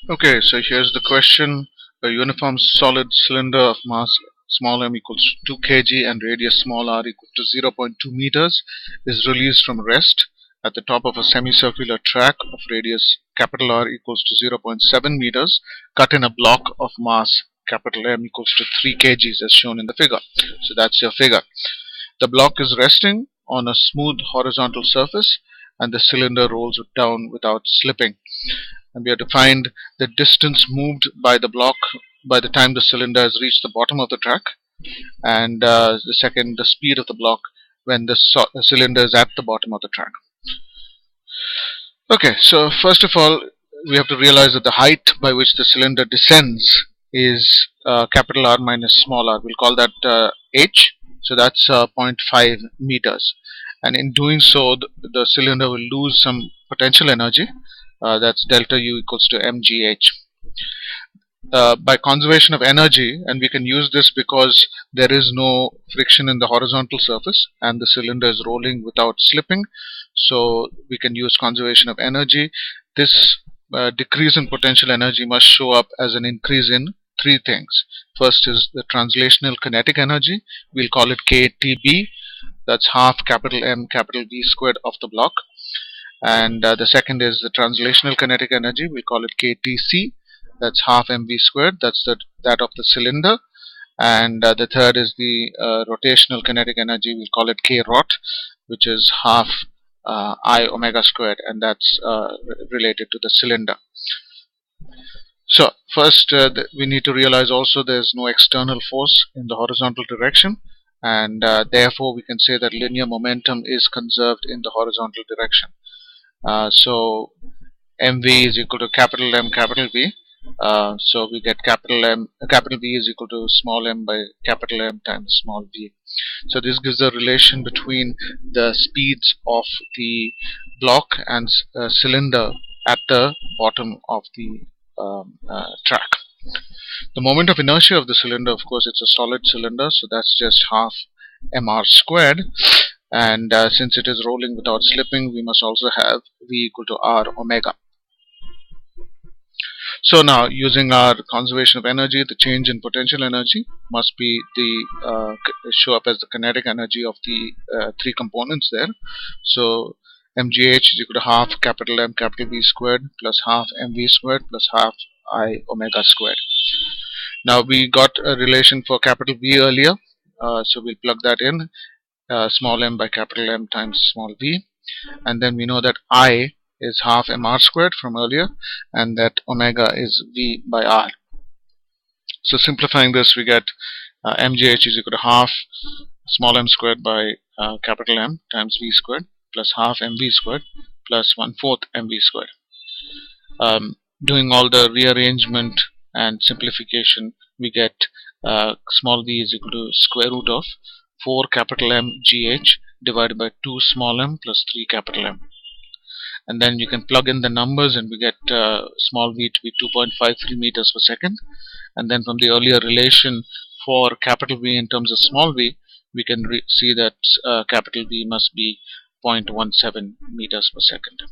Okay, so here's the question. A uniform solid cylinder of mass small m equals 2 kg and radius small r equal to 0.2 meters is released from rest at the top of a semicircular track of radius capital R equals to 0.7 meters cut in a block of mass capital M equals to 3 kgs as shown in the figure. So that's your figure. The block is resting on a smooth horizontal surface and the cylinder rolls down without slipping. And we have to find the distance moved by the block by the time the cylinder has reached the bottom of the track, and the second, the speed of the block when the cylinder is at the bottom of the track. Okay, so first of all, we have to realize that the height by which the cylinder descends is capital R minus small r. We'll call that h. So that's 0.5 meters. And in doing so, the cylinder will lose some potential energy. That's delta U equals to mgh. By conservation of energy, and we can use this because there is no friction in the horizontal surface and the cylinder is rolling without slipping, so we can use conservation of energy. This decrease in potential energy must show up as an increase in three things. First is the translational kinetic energy. We'll call it KTB. That's half capital M capital V squared of the block. And the second is the translational kinetic energy. We call it KTC. That's half mv squared. That's that of the cylinder. And the third is the rotational kinetic energy. We call it k rot, which is half I omega squared, and that's related to the cylinder. So first we need to realize also there's no external force in the horizontal direction, and therefore we can say that linear momentum is conserved in the horizontal direction. So mv is equal to capital M capital V. So we get capital V is equal to small m by capital M times small v. So this gives a relation between the speeds of the block and cylinder at the bottom of the track. The moment of inertia of the cylinder, of course, it's a solid cylinder, so that's just half mr squared. And since it is rolling without slipping, we must also have v equal to r omega. So now, using our conservation of energy, the change in potential energy must be the show up as the kinetic energy of the three components there. So mgh is equal to half capital M capital V squared plus half mv squared plus half I omega squared. Now we got a relation for capital V earlier, so we'll plug that in. Small m by capital M times small v, and then we know that I is half mr squared from earlier, and that omega is v by r. So simplifying this, we get mgh is equal to half small m squared by capital M times v squared plus half mv squared plus 1/4 mv squared. Doing all the rearrangement and simplification, we get small v is equal to square root of 4 capital M gh divided by 2 small m plus 3 capital M. And then you can plug in the numbers and we get small v to be 2.53 meters per second. And then from the earlier relation for capital V in terms of small v, we can see that capital V must be 0.17 meters per second.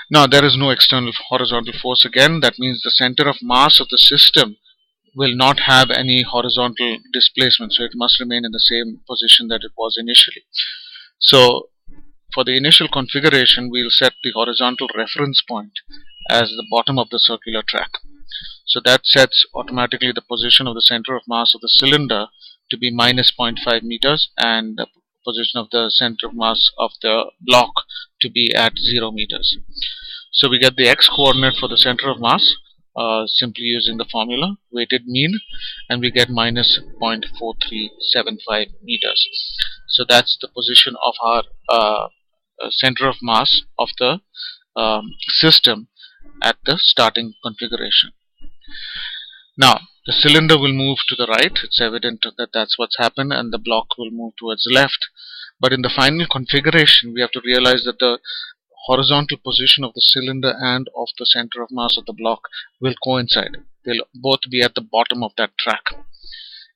Now there is no external horizontal force again. That means the center of mass of the system will not have any horizontal displacement, so it must remain in the same position that it was initially. So for the initial configuration, we'll set the horizontal reference point as the bottom of the circular track. So that sets automatically the position of the center of mass of the cylinder to be minus 0.5 meters and the position of the center of mass of the block to be at 0 meters. So we get the x coordinate for the center of mass simply using the formula weighted mean, and we get minus 0.4375 meters. So that's the position of our center of mass of the system at the starting configuration. Now the cylinder will move to the right. It's evident that that's what's happened, and the block will move towards the left. But in the final configuration, we have to realize that the horizontal position of the cylinder and of the center of mass of the block will coincide. They'll both be at the bottom of that track.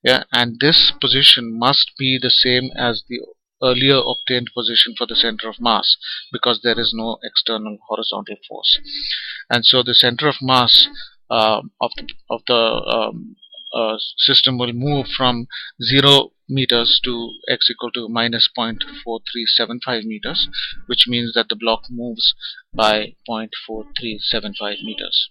Yeah, and this position must be the same as the earlier obtained position for the center of mass, because there is no external horizontal force. And so the center of mass of the system will move from 0 meters to x equal to minus 0.4375 meters, which means that the block moves by 0.4375 meters.